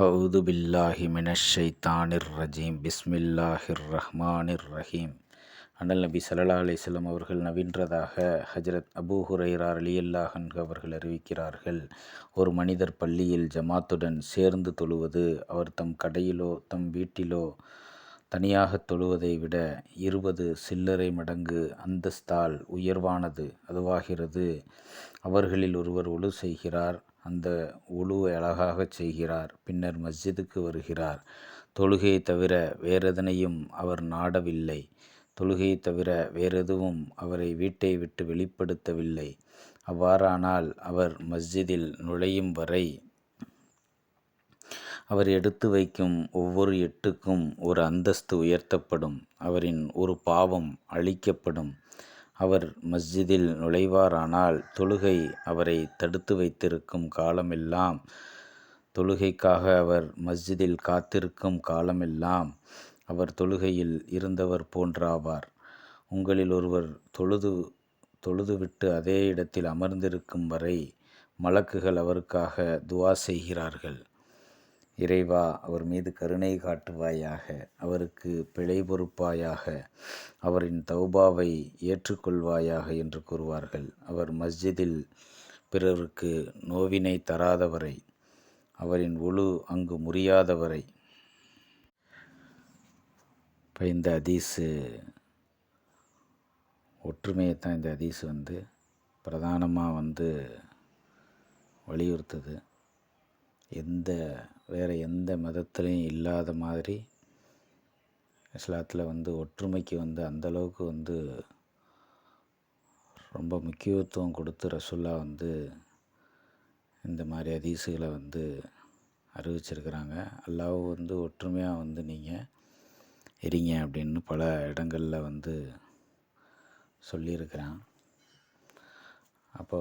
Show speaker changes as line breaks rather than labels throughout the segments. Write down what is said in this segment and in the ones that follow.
அவுது பில்லாஹி மினஷ் ஷைத்தானிர் ரஜீம் பிஸ்மில்லாஹிர் ரஹ்மானிர் ரஹீம். அண்ணல் நபி ஸல்லல்லாஹு அலைஹி வஸல்லம் அவர்கள் நவின்றதாக ஹஜ்ரத் அபூ ஹுரைரா ரலியல்லாஹு அன்ஹு அவர்கள் அறிவிக்கிறார்கள். ஒரு மனிதர் பள்ளியில் ஜமாத்துடன் சேர்ந்து தொழுவது அவர் தம் கடையிலோ தம் வீட்டிலோ தனியாக தொழுவதை விட 20 சில்லறை மடங்கு அந்தஸ்தால் உயர்வானது அதுவாகிறது. அவர்களில் ஒருவர் ஒழு செய்கிறார். அந்த ஒழுவை அழகாகச் செய்கிறார். பின்னர் மஸ்ஜிதுக்கு வருகிறார். தொழுகையை தவிர வேறெதனையும் அவர் நாடவில்லை. தொழுகையை தவிர வேறெதுவும் அவரை வீட்டை விட்டு வெளிப்படுத்தவில்லை. அவ்வாறானால் அவர் மஸ்ஜிதில் நுழையும் வரை அவர் எடுத்து வைக்கும் ஒவ்வொரு எட்டுக்கும் ஒரு அந்தஸ்து உயர்த்தப்படும். அவரின் ஒரு பாவம் அழிக்கப்படும். அவர் மஸ்ஜிதில் நுழைவாரானால் தொழுகை அவரை தடுத்து வைத்திருக்கும் காலமெல்லாம், தொழுகைக்காக அவர் மஸ்ஜிதில் காத்திருக்கும் காலமெல்லாம் அவர் தொழுகையில் இருந்தவர் போன்றாவார். உங்களில் ஒருவர் தொழுதுவிட்டு அதே இடத்தில் அமர்ந்திருக்கும் வரை மலக்குகள் அவருக்காக துஆ செய்கிறார்கள். இறைவா, அவர் மீது கருணை காட்டுவாயாக, அவருக்கு பிழை பொறுப்பாயாக, அவரின் தௌபாவை ஏற்றுக்கொள்வாயாக என்று கூறுவார்கள். அவர் மஸ்ஜிதில் பிறருக்கு நோவினை தராதவரை, அவரின் ஒழு அங்கு முறியாதவரை. இப்போ இந்த ஹதீஸு ஒற்றுமையைத்தான் இந்த ஹதீஸு பிரதானமாக வலியுறுத்துது. வேறு எந்த மதத்துலேயும் இல்லாத மாதிரி இஸ்லாத்தில் ஒற்றுமைக்கு அந்தளவுக்கு ரொம்ப முக்கியத்துவம் கொடுத்து ரசூல்லா இந்த மாதிரி ஹதீஸுகளை அறிவிச்சிருக்கிறாங்க. அல்லாஹ் ஒற்றுமையாக நீங்கள் இருங்க அப்படின்னு பல இடங்களில் சொல்லியிருக்கிறான். அப்போ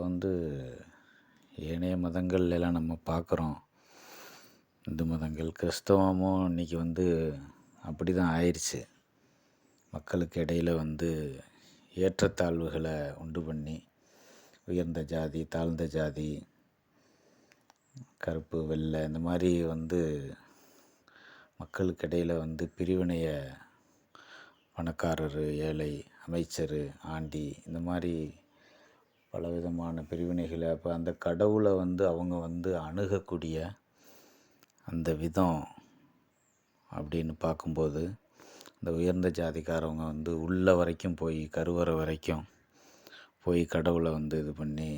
ஏனைய மதங்கள்லாம் நம்ம பார்க்குறோம். இந்து மதங்கள், கிறிஸ்தவமும் இன்றைக்கி அப்படி தான் ஆயிடுச்சு. மக்களுக்கு இடையில் ஏற்றத்தாழ்வுகளை உண்டு பண்ணி உயர்ந்த ஜாதி, தாழ்ந்த ஜாதி, கருப்பு வெள்ளை இந்த மாதிரி மக்களுக்கு இடையில் பிரிவினையை, பணக்காரர் ஏழை, அமைச்சர் ஆண்டி, இந்த மாதிரி பலவிதமான பிரிவினைகளை, அப்போ அந்த கடவுளை அவங்க அணுகக்கூடிய அந்த விதம் அப்படின்னு பார்க்கும்போது, இந்த உயர்ந்த ஜாதிக்காரவங்க உள்ள வரைக்கும் போய், கருவறை வரைக்கும் போய் கடவுளை இது பண்ணி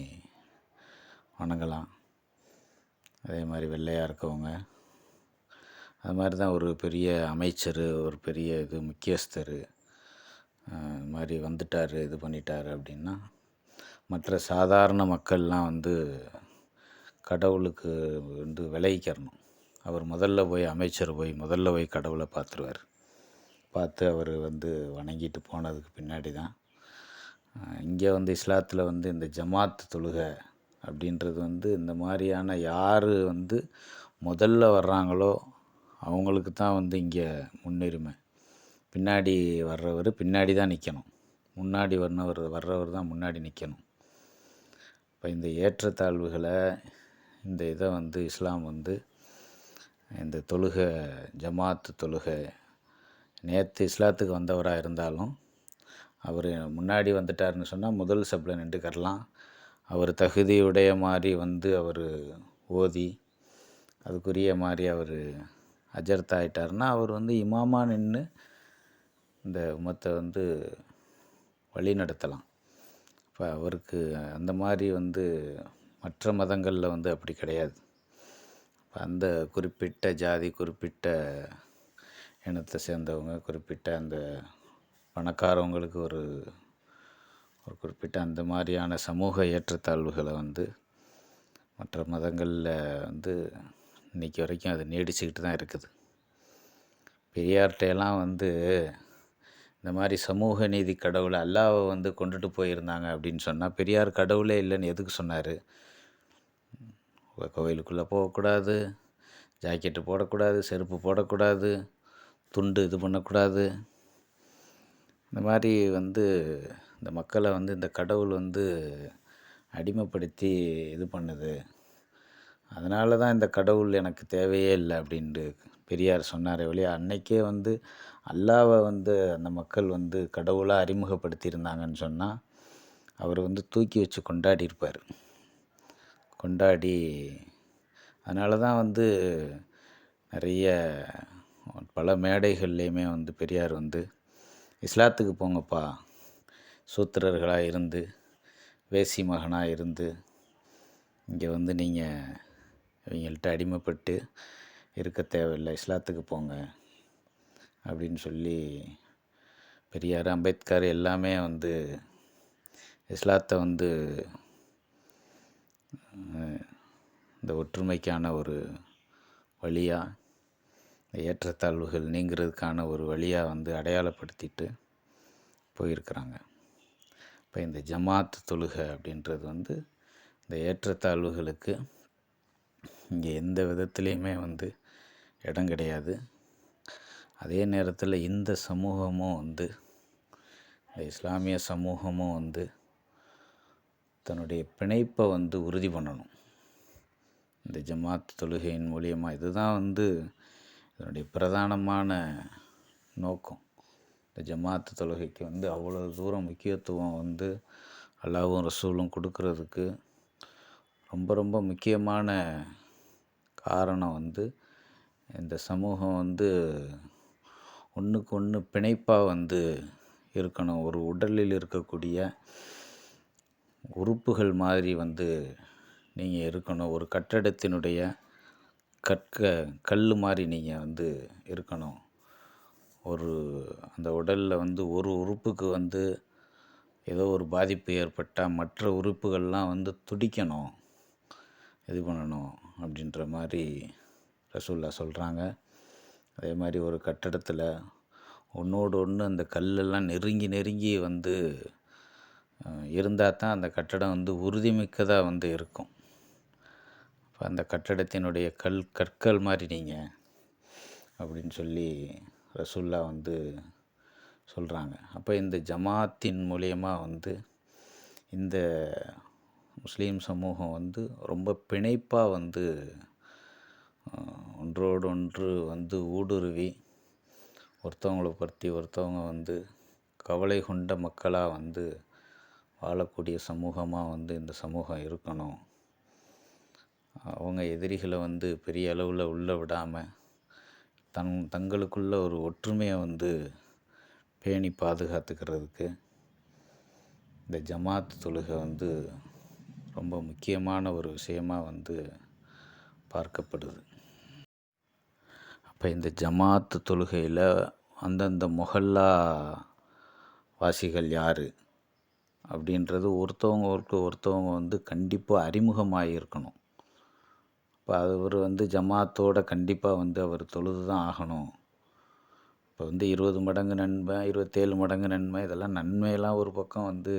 வணங்கலாம். அதே மாதிரி வெள்ளையாக இருக்கவங்க, அது மாதிரி தான் ஒரு பெரிய அமைச்சர், ஒரு பெரிய முக்கியஸ்தர் இது மாதிரி வந்துட்டார், இது பண்ணிட்டார் அப்படின்னா, மற்ற சாதாரண மக்கள்லாம் கடவுளுக்கு விலகிக்கிறணும். அவர் அமைச்சர் முதல்ல போய் கடவுளை பார்த்துருவார். பார்த்து அவர் வணங்கிட்டு போனதுக்கு பின்னாடி தான் இங்கே இஸ்லாத்தில் இந்த ஜமாத் தொழுகை அப்படின்றது இந்த மாதிரியான யார் முதல்ல வர்றாங்களோ அவங்களுக்கு தான் இங்கே முன்னுரிமை. பின்னாடி வர்றவர் பின்னாடி தான் நிற்கணும். முன்னாடி வர்றவர் தான் முன்னாடி நிற்கணும். இப்போ இந்த ஏற்றத்தாழ்வுகளை, இந்த இதை இஸ்லாம் இந்த தொழுகை, ஜமாத்து தொழுகை, நேற்று இஸ்லாத்துக்கு வந்தவராக இருந்தாலும் அவர் முன்னாடி வந்துட்டார்னு சொன்னால் முதல் சப்பில் நின்றுக்கரலாம். அவர் தகுதியுடைய மாதிரி அவர் ஓதி அதுக்குரிய மாதிரி அவர் அஜர்த் ஆகிட்டார்னா அவர் இமாமா நின்று இந்த உம்மத்தை வழி நடத்தலாம். இப்போ அவருக்கு அந்த மாதிரி மற்ற மதங்களில் அப்படி கிடையாது. அந்த குறிப்பிட்ட ஜாதி, குறிப்பிட்ட இனத்தை சேர்ந்தவங்க, குறிப்பிட்ட அந்த பணக்காரவங்களுக்கு ஒரு குறிப்பிட்ட அந்த மாதிரியான சமூக ஏற்றத்தாழ்வுகளை மற்ற மதங்களில் இன்றைக்கி வரைக்கும் அது நீடிச்சுக்கிட்டு தான் இருக்குது. பெரியார்கிட்டையெல்லாம் இந்த மாதிரி சமூக நீதி கடவுளை அல்லாஹ்வை கொண்டுட்டு போயிருந்தாங்க அப்படின்னு சொன்னால், பெரியார் கடவுளே இல்லைன்னு எதுக்கு சொன்னார்? கோவிலுக்குள்ளே போகக்கூடாது, ஜாக்கெட்டு போடக்கூடாது, செருப்பு போடக்கூடாது, துண்டு இது பண்ணக்கூடாது, இந்த மாதிரி இந்த மக்களை இந்த கடவுள் அடிமைப்படுத்தி இது பண்ணுது அதனால தான் இந்த கடவுள் எனக்கு தேவையே இல்லை அப்படின்ட்டு பெரியார் சொன்னாரே ஒழிய, அன்னைக்கே வந்து அல்லாஹ்வ வந்து அந்த மக்கள் வந்து கடவுளா அறிமுகப்படுத்தியிருந்தாங்கன்னு சொன்னா, அவர் வந்து தூக்கி வச்சு கொண்டாடியிருப்பார். கொண்டாடி அதனால தான் வந்து நிறைய பல மேடைகள்லையுமே வந்து பெரியார் வந்து, "இஸ்லாத்துக்கு போங்கப்பா. சூத்திரர்களா இருந்து, வேசி மகனா இருந்து, இங்க வந்து நீங்க இவங்கள்ட்ட அடிமைப்பட்டு இருக்க தேவையில்ல. இஸ்லாத்துக்கு போங்க." அப்படின்னு சொல்லி பெரியார், அம்பேத்கர் எல்லாமே வந்து இஸ்லாத்தை வந்து இந்த ஒற்றுமைக்கான ஒரு வழியா, ஏற்றத்தாழ்வுகள் நீங்கிறதுக்கான ஒரு வழியா வந்து அடையாளப்படுத்திட்டு போயிருக்கிறாங்க. இப்போ இந்த ஜமாத் தொழுகை அப்படின்றது வந்து இந்த ஏற்றத்தாழ்வுகளுக்கு இங்கே எந்த விதத்துலேயுமே வந்து இடம் கிடையாது. அதே நேரத்தில் இந்த சமூகமும் வந்து, இந்த இஸ்லாமிய சமூகமும் வந்து தன்னுடைய பிணைப்பை வந்து உறுதி பண்ணணும். இந்த ஜமாத் தொழுகையின் மூலியமாக இதுதான் வந்து இதனுடைய பிரதானமான நோக்கம். இந்த ஜமாத் தொழுகைக்கு வந்து அவ்வளோ தூரம் முக்கியத்துவம் வந்து அல்லாஹ்வும் ரசூலும் கொடுக்கறதுக்கு ரொம்ப ரொம்ப முக்கியமான காரணம் வந்து, இந்த சமூகம் வந்து ஒன்றுக்கு ஒன்று பிணைப்பாக வந்து இருக்கணும். ஒரு உடலில் இருக்கக்கூடிய உறுப்புகள் மாதிரி வந்து நீங்கள் இருக்கணும். ஒரு கட்டடத்தினுடைய கல் மாதிரி நீங்கள் வந்து இருக்கணும். அந்த உடலில் வந்து ஒரு உறுப்புக்கு வந்து ஏதோ ஒரு பாதிப்பு ஏற்பட்டால் மற்ற உறுப்புகள்லாம் வந்து துடிக்கணும், இது பண்ணணும் அப்படின்ற மாதிரி ரசூல்லா சொல்கிறாங்க. அதே மாதிரி ஒரு கட்டடத்தில் ஒன்றோடு ஒன்று அந்த கல்லெல்லாம் நெருங்கி நெருங்கி வந்து இருந்தால் தான் அந்த கட்டடம் வந்து உறுதிமிக்கதாக வந்து இருக்கும். இப்போ அந்த கட்டடத்தினுடைய கற்கள் மாதிரி நீங்கள் அப்படின்னு சொல்லி ரசூல்லா வந்து சொல்கிறாங்க. அப்போ இந்த ஜமாத்தின் மூலயமா வந்து இந்த முஸ்லீம் சமூகம் வந்து ரொம்ப பிணைப்பாக வந்து ஒன்றோடு ஒன்று வந்து ஊடுருவி ஒருத்தவங்களை பற்றி ஒருத்தவங்க வந்து கவலை கொண்ட மக்களாக வந்து வாழக்கூடிய சமூகமாக வந்து இந்த சமூகம் இருக்கணும். அவங்க எதிரிகளை வந்து பெரிய அளவில் உள்ள விடாமல் தங்களுக்குள்ள ஒரு ஒற்றுமையை வந்து பேணி பாதுகாத்துக்கிறதுக்கு இந்த ஜமாத் தொழுகை வந்து ரொம்ப முக்கியமான ஒரு விஷயமாக வந்து பார்க்கப்படுது. அப்போ இந்த ஜமாத் தொழுகையில் அந்தந்த மொஹல்லா வாசிகள் யார் அப்படின்றது ஒருத்தவங்க வந்து கண்டிப்பாக அறிமுகமாக இருக்கணும். இப்போ அவர் வந்து ஜமாத்தோடு கண்டிப்பாக வந்து அவர் தொழுது தான் ஆகணும். இப்போ வந்து 20 மடங்கு நன்மை, 27 மடங்கு நன்மை, இதெல்லாம் நன்மையெல்லாம் ஒரு பக்கம் வந்து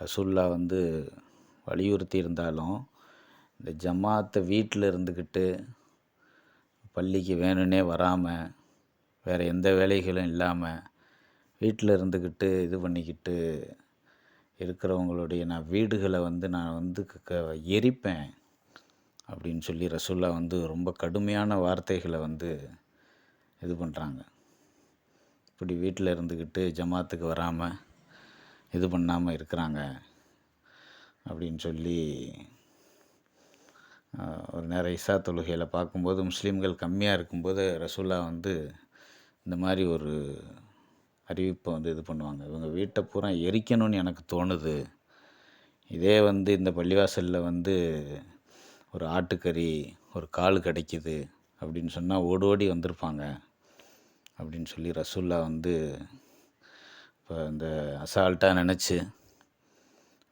ரசூல்லா வந்து வலியுறுத்தி இருந்தாலும், இந்த ஜமாத்தை வீட்டில் இருந்துக்கிட்டு பள்ளிக்கு வேணும்னே வராமல், வேறு எந்த வேலைகளும் இல்லாமல் வீட்டில் இருந்துக்கிட்டு இது பண்ணிக்கிட்டு இருக்கிறவங்களுடைய வீடுகளை வந்து நான் வந்து எரிப்பேன் அப்படின்னு சொல்லி ரசூல்லா வந்து ரொம்ப கடுமையான வார்த்தைகளை வந்து இது பண்ணுறாங்க. இப்படி வீட்டில் இருந்துக்கிட்டு ஜமாத்துக்கு வராமல் இது பண்ணாமல் இருக்கிறாங்க அப்படின்னு சொல்லி ஒரு நேரம் இஷா தொழுகையில் பார்க்கும்போது முஸ்லீம்கள் கம்மியாக இருக்கும்போது ரசூல்லா வந்து இந்த மாதிரி ஒரு அறிவிப்பை வந்து இது பண்ணுவாங்க. இவங்க வீட்டை பூரா எரிக்கணும்னு எனக்கு தோணுது. இதே வந்து இந்த பள்ளிவாசலில் வந்து ஒரு ஆட்டுக்கறி, ஒரு கால் கிடைக்கிது அப்படின்னு சொன்னால் ஓடோடி வந்திருப்பாங்க அப்படின்னு சொல்லி ரசூல்லா வந்து இப்போ இந்த அசால்ட்டாக நினச்சி,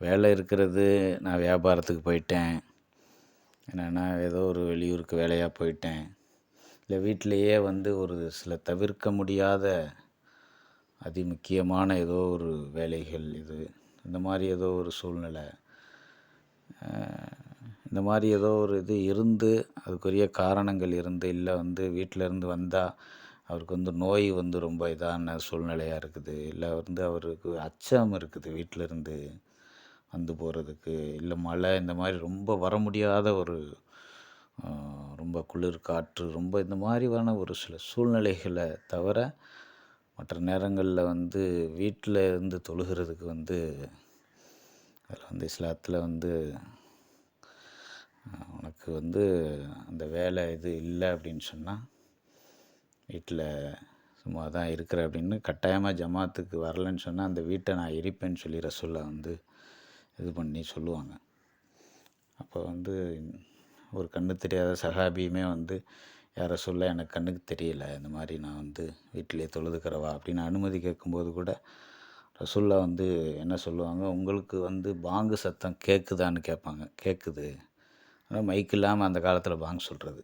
வேலை இருக்கிறது நான் வியாபாரத்துக்கு போயிட்டேன், என்னென்னா ஏதோ ஒரு வெளியூருக்கு வேலையாக போயிட்டேன், இல்லை வீட்டிலையே வந்து ஒரு சில தவிர்க்க முடியாத அதிமுக்கியமான ஏதோ ஒரு வேலைகள் இந்த மாதிரி ஏதோ ஒரு சூழ்நிலை, இந்த மாதிரி ஏதோ ஒரு இது இருந்து அதுக்குரிய காரணங்கள் இருந்து, இல்லை வந்து வீட்டிலேருந்து வந்தால் அவருக்கு வந்து நோய் வந்து ரொம்ப இதான சூழ்நிலையாக இருக்குது, இல்லை வந்து அவருக்கு அச்சம் இருக்குது வீட்டிலேருந்து வந்து போகிறதுக்கு, இல்லை மழை இந்த மாதிரி ரொம்ப வர முடியாத ஒரு ரொம்ப குளிர் காற்று ரொம்ப இந்த மாதிரியான ஒரு சில சூழ்நிலைகளை தவிர மற்ற நேரங்களில் வந்து வீட்டில் இருந்து தொழுகிறதுக்கு வந்து அதில் வந்து இஸ்லாத்தில் வந்து உனக்கு வந்து அந்த வேலை இது இல்லை அப்படின்னு சொன்னால் வீட்டில் சும்மா தான் இருக்கிற அப்படின்னு கட்டாயமாக ஜமாத்துக்கு வரலன்னு சொன்னால் அந்த வீட்டை நான் எரிப்பேன்னு சொல்லி ரசூல்லா வந்து இது பண்ணி சொல்லுவாங்க. அப்போ வந்து ஒரு கண்ணு தெரியாத சஹாபியுமே வந்து யாரை சொல்ல எனக்கு கண்ணுக்கு தெரியல, இந்த மாதிரி நான் வந்து வீட்டிலே தொழுதுக்கிறவா அப்படின்னு அனுமதி கேட்கும்போது கூட ரசூல்லா வந்து என்ன சொல்லுவாங்க, உங்களுக்கு வந்து பாங்கு சத்தம் கேட்குதான்னு கேட்பாங்க. கேட்குது. ஆனால் மைக் இல்லாமல் அந்த காலத்தில் பாங்கு சொல்கிறது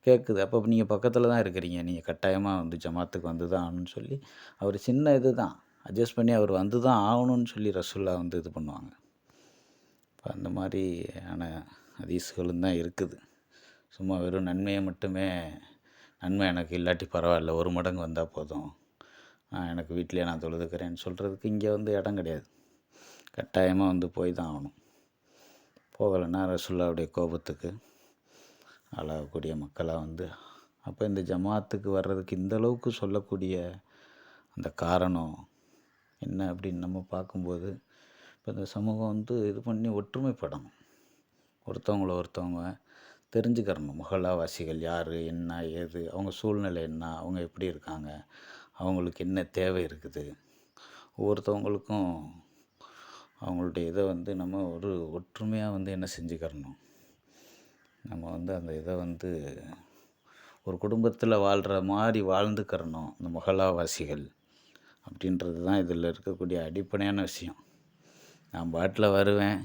கேட்குது. அப்போ நீங்கள் பக்கத்தில் தான் இருக்கிறீங்க, நீங்கள் கட்டாயமாக வந்து ஜமாத்துக்கு வந்து தான் ஆகணும்னு சொல்லி அவர் சின்ன இது தான் அட்ஜஸ்ட் பண்ணி அவர் வந்து தான் ஆகணும்னு சொல்லி ரசூல்லா வந்து இது பண்ணுவாங்க. இப்போ அந்த மாதிரியான ஹதீஸ்களும் தான் இருக்குது. சும்மா வெறும் நன்மையை மட்டுமே நன்மை எனக்கு இல்லாட்டி பரவாயில்ல, ஒரு மடங்கு வந்தால் போதும், எனக்கு வீட்டிலே நான் தொழுதுக்கிறேன்னு சொல்கிறதுக்கு இங்கே வந்து இடம் கிடையாது. கட்டாயமாக வந்து போய் தான் ஆகணும். போகலைன்னா ரசூல்லாவுடைய கோபத்துக்கு ஆளாகக்கூடிய மக்களாக வந்து அப்போ இந்த ஜமாத்துக்கு வர்றதுக்கு இந்தளவுக்கு சொல்லக்கூடிய அந்த காரணம் என்ன அப்படின்னு நம்ம பார்க்கும்போது, இப்போ இந்த சமூகம் வந்து இது பண்ணி ஒற்றுமைப்படணும். ஒருத்தவங்க தெரிஞ்சுக்கிறணும். மொஹல்லாவாசிகள் யார், என்ன ஏது, அவங்க சூழ்நிலை என்ன, அவங்க எப்படி இருக்காங்க, அவங்களுக்கு என்ன தேவை இருக்குது, ஒவ்வொருத்தவங்களுக்கும் அவங்களுடைய இதை வந்து நம்ம ஒரு ஒற்றுமையாக வந்து என்ன செஞ்சுக்கிறணும். நம்ம வந்து அந்த இதை வந்து ஒரு குடும்பத்தில் வாழ்கிற மாதிரி வாழ்ந்துக்கிறணும் இந்த மொஹல்லாவாசிகள் அப்படின்றது தான் இதில் இருக்கக்கூடிய அடிப்படையான விஷயம். நான் பாட்டில் வருவேன்,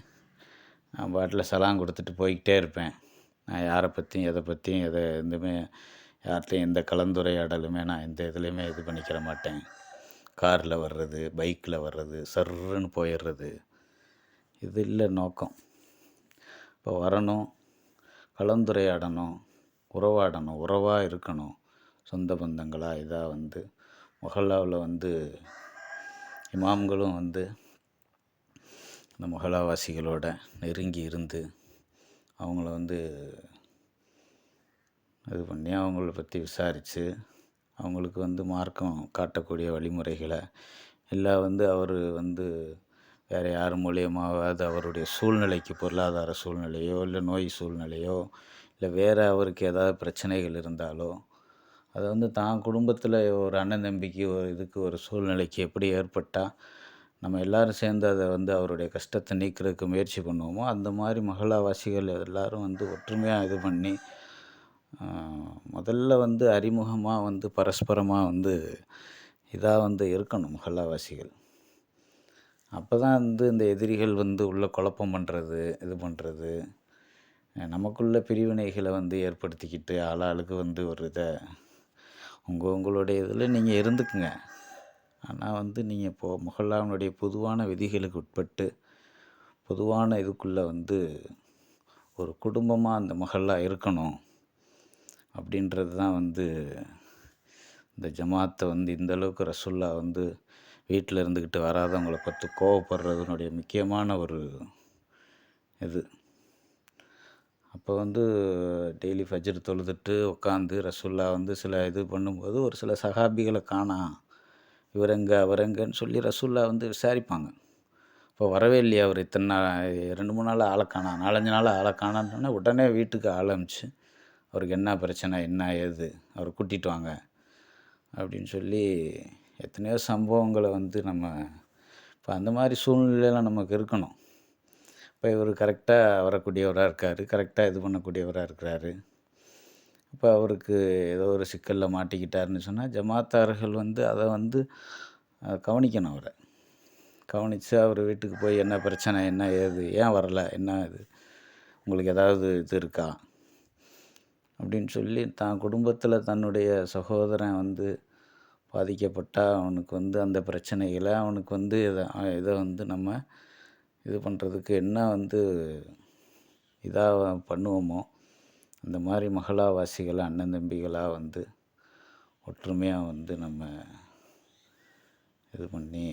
நான் பாட்டில் சலாம் கொடுத்துட்டு போய்கிட்டே இருப்பேன். நான் யாரை பற்றியும் எதுவுமே யார்கிட்டையும் எந்த கலந்துரையாடலுமே நான் எந்த இதுலேயுமே இது பண்ணிக்கிற மாட்டேன். காரில் வர்றது, பைக்கில் வர்றது, சர்ருன்னு போயிடுறது, இது இல்லை நோக்கம். இப்போ வரணும், கலந்துரையாடணும், உறவாடணும், உறவாக இருக்கணும், சொந்த பந்தங்களாக இதாக வந்து மொஹல்லாவில் வந்து இமாம்களும் வந்து இந்த மொஹல்லாவாசிகளோட நெருங்கி இருந்து அவங்கள வந்து இது பண்ணி அவங்கள பற்றி விசாரித்து அவங்களுக்கு வந்து மார்க்கம் காட்டக்கூடிய வழிமுறைகளை எல்லாம் வந்து அவர் வந்து வேறு யார் மூலியமாவது அவருடைய சூழ்நிலைக்கு, பொருளாதார சூழ்நிலையோ இல்லை நோய் சூழ்நிலையோ இல்லை வேறு அவருக்கு ஏதாவது பிரச்சனைகள் இருந்தாலோ அதை வந்து தான் குடும்பத்தில் ஒரு அண்ணன் தம்பிக்கு ஒரு இதுக்கு ஒரு சூழ்நிலைக்கு எப்படி ஏற்பட்டால் நம்ம எல்லோரும் சேர்ந்து அதை வந்து அவருடைய கஷ்டத்தை நீக்கிறதுக்கு முயற்சி பண்ணுவோமோ அந்த மாதிரி மொஹல்லாவாசிகள் எல்லோரும் வந்து ஒற்றுமையாக இது பண்ணி முதல்ல வந்து அறிமுகமாக வந்து பரஸ்பரமாக வந்து இதாக வந்து இருக்கணும் மொஹல்லாவாசிகள். அப்போ தான் வந்து இந்த எதிரிகள் வந்து உள்ள குழப்பம் பண்ணுறது, இது பண்ணுறது, நமக்குள்ள பிரிவினைகளை வந்து ஏற்படுத்திக்கிட்டு ஆளாளுக்கு வந்து ஒரு இதை உங்களுடைய இதில் நீங்கள் இருந்துக்குங்க. ஆனால் வந்து நீங்கள் இப்போது மொஹல்லாவினுடைய பொதுவான விதிகளுக்கு உட்பட்டு பொதுவான இதுக்குள்ளே வந்து ஒரு குடும்பமாக அந்த மொஹல்லா இருக்கணும் அப்படின்றது தான் வந்து இந்த ஜமாத்தை வந்து இந்தளவுக்கு ரசூல்லா வந்து வீட்டில் இருந்துக்கிட்டு வராதவங்களை பார்த்து கோவப்படுறதுனுடைய முக்கியமான ஒரு இது. அப்போ வந்து டெய்லி ஃபஜ்ர் தொழுதுட்டு உட்காந்து ரசூல்லா வந்து சில இது பண்ணும்போது ஒரு சில சஹாபிகளை காணோம், இவர் எங்கே அவர் எங்கேன்னு சொல்லி ரசூல்லா வந்து விசாரிப்பாங்க. இப்போ வரவே இல்லையா அவர் இத்தனை நாள், 2-3 நாள் ஆளை காணோம், 4-5 நாள் ஆளை காணோன்னொன்னே உடனே வீட்டுக்கு ஆள் அனுப்பிச்சு அவருக்கு என்ன பிரச்சனை, என்ன ஏது, அவரை கூட்டிகிட்டு வாங்க அப்படின்னு சொல்லி எத்தனையோ சம்பவங்களை வந்து நம்ம இப்போ அந்த மாதிரி சூழ்நிலையெல்லாம் நமக்கு இருக்கணும். இப்போ இவர் கரெக்டாக வரக்கூடியவராக இருக்கார், கரெக்டாக இது பண்ணக்கூடியவராக இருக்கிறாரு. இப்போ அவருக்கு ஏதோ ஒரு சிக்கலில் மாட்டிக்கிட்டாருன்னு சொன்னால் ஜமாத்தார்கள் வந்து அதை வந்து கவனிக்கணும். அவரை கவனித்து அவர் வீட்டுக்கு போய் என்ன பிரச்சனை, என்ன ஏது, ஏன் வரலை, என்ன இது, உங்களுக்கு ஏதாவது இது இருக்கா அப்படின்னு சொல்லி தான் குடும்பத்தில் தன்னுடைய சகோதரன் வந்து பாதிக்கப்பட்டால் அவனுக்கு வந்து அந்த பிரச்சனைகளை அவனுக்கு வந்து இதை வந்து நம்ம இது பண்ணுறதுக்கு என்ன வந்து இதாக பண்ணுவோமோ அந்த மாதிரி மொஹல்லாவாசிகளை அண்ணன் தம்பிகளாக வந்து ஒற்றுமையாக வந்து நம்ம இது பண்ணி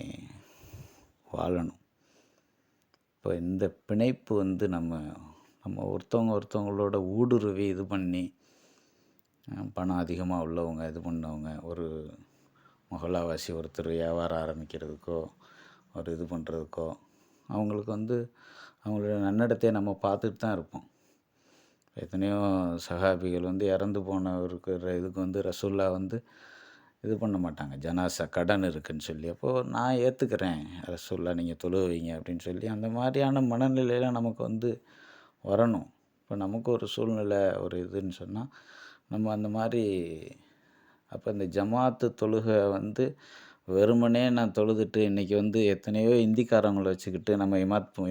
வாழணும். இப்போ இந்த பிணைப்பு வந்து நம்ம நம்ம ஒருத்தவங்களோட ஊடுருவி இது பண்ணி பணம் அதிகமாக உள்ளவங்க இது பண்ணவங்க ஒரு மொஹல்லாவாசி ஒருத்தர் வியாபாரம் ஆரம்பிக்கிறதுக்கோ ஒரு இது பண்ணுறதுக்கோ அவங்களுக்கு அவங்களோட நன்னடத்தையை நம்ம பார்த்துட்டு தான் இருப்போம். எத்தனையோ சஹாபிகள் இறந்து போனவருக்கிற இதுக்கு ரசூல்லா இது பண்ண மாட்டாங்க. ஜனாசா கடன் இருக்குன்னு சொல்லி. அப்போது நான் ஏற்றுக்கிறேன் ரசூல்லா நீங்கள் தொழுவ வைங்க அப்படின்னு சொல்லி அந்த மாதிரியான மனநிலையில் நமக்கு வரணும். இப்போ நமக்கு ஒரு சூழ்நிலை ஒரு இதுன்னு சொன்னால் நம்ம அந்த மாதிரி அப்போ இந்த ஜமாத்து தொழுகை வெறுமனே நான் தொழுதுட்டு இன்றைக்கி எத்தனையோ இந்திக்காரங்களை வச்சுக்கிட்டு நம்ம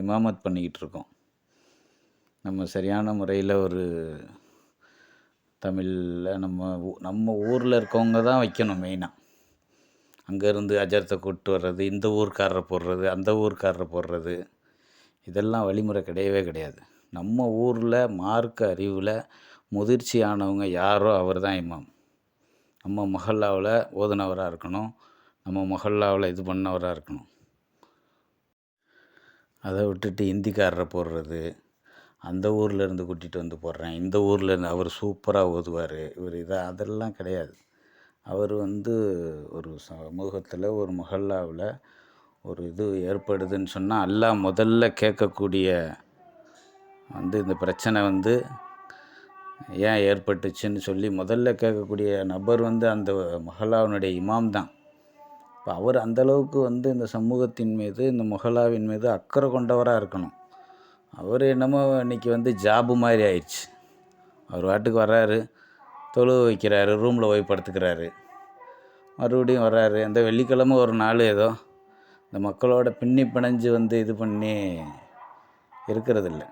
இமாமத் பண்ணிக்கிட்டு இருக்கோம். நம்ம சரியான முறையில் ஒரு தமிழில் நம்ம ஊரில் இருக்கவங்க தான் வைக்கணும் மெயினாக. அங்கேருந்து அஜரத்தை கூப்பிட்டு வர்றது, இந்த ஊர்க்காரரை போடுறது, அந்த ஊர்க்காரரை போடுறது, இதெல்லாம் வழிமுறை கிடையவே கிடையாது. நம்ம ஊரில் மார்க்க அறிவில் முதிர்ச்சியானவங்க யாரோ அவர் தான் இமாம். நம்ம மொஹல்லாவில் ஓதுனவராக இருக்கணும், நம்ம மொஹல்லாவில் இது பண்ணவராக இருக்கணும். அதை விட்டுட்டு இந்திக்காரரை போடுறது, அந்த ஊர்லேருந்து கூட்டிகிட்டு போடுறேன், இந்த ஊர்லேருந்து அவர் சூப்பராக ஓதுவார், அதெல்லாம் கிடையாது. அவர் ஒரு சமூகத்தில் ஒரு மொஹல்லாவில் ஒரு இது ஏற்படுதுன்னு சொன்னால் அல்லாஹ் முதல்ல கேட்கக்கூடிய இந்த பிரச்சனை ஏன் ஏற்பட்டுச்சுன்னு சொல்லி முதல்ல கேட்கக்கூடிய நபர் அந்த மொஹல்லாவினுடைய இமாம் தான். இப்போ அவர் அந்தளவுக்கு இந்த சமூகத்தின் மீது இந்த மொஹல்லாவின் மீது அக்கறை கொண்டவராக இருக்கணும். அவர் என்னமோ இன்றைக்கி ஜாபு மாதிரி ஆயிடுச்சு. அவர் வாட்டுக்கு வர்றாரு, தொழுவ வைக்கிறாரு, ரூமில் போய் படுத்துக்கிறாரு, மறுபடியும் வர்றாரு. அந்த வெள்ளிக்கிழமை ஒரு நாள் ஏதோ இந்த மக்களோட பின்னி பிணைஞ்சு இது பண்ணி இருக்கிறதில்ல.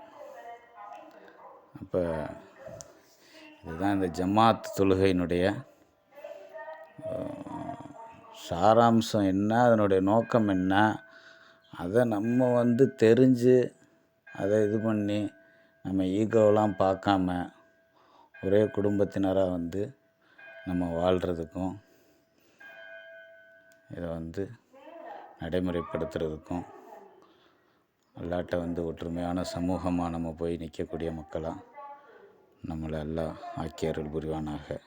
அப்போ இதுதான் இந்த ஜமாத் தொழுகையினுடைய சாராம்சம் என்ன, அதனுடைய நோக்கம் என்ன, அதை நம்ம தெரிஞ்சு அதை இது பண்ணி நம்ம ஈகோவெலாம் பார்க்காம ஒரே குடும்பத்தினராக நம்ம வாழ்கிறதுக்கும் இதை நடைமுறைப்படுத்துறதுக்கும் அல்லாட்ட ஒற்றுமையான சமூகமாக நம்ம போய் நிற்கக்கூடிய மக்களாக நம்மளை எல்லாம் ஆக்கி அருள் புரிவானாக.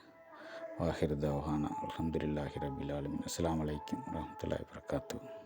வாஹிர் தவ்ஹானா அல்ஹம்துலில்லாஹி ரப்பில் ஆலமீன். அஸ்ஸலாமு அலைக்கும் வரஹ்மத்துல்லாஹி வபரகாத்துஹு.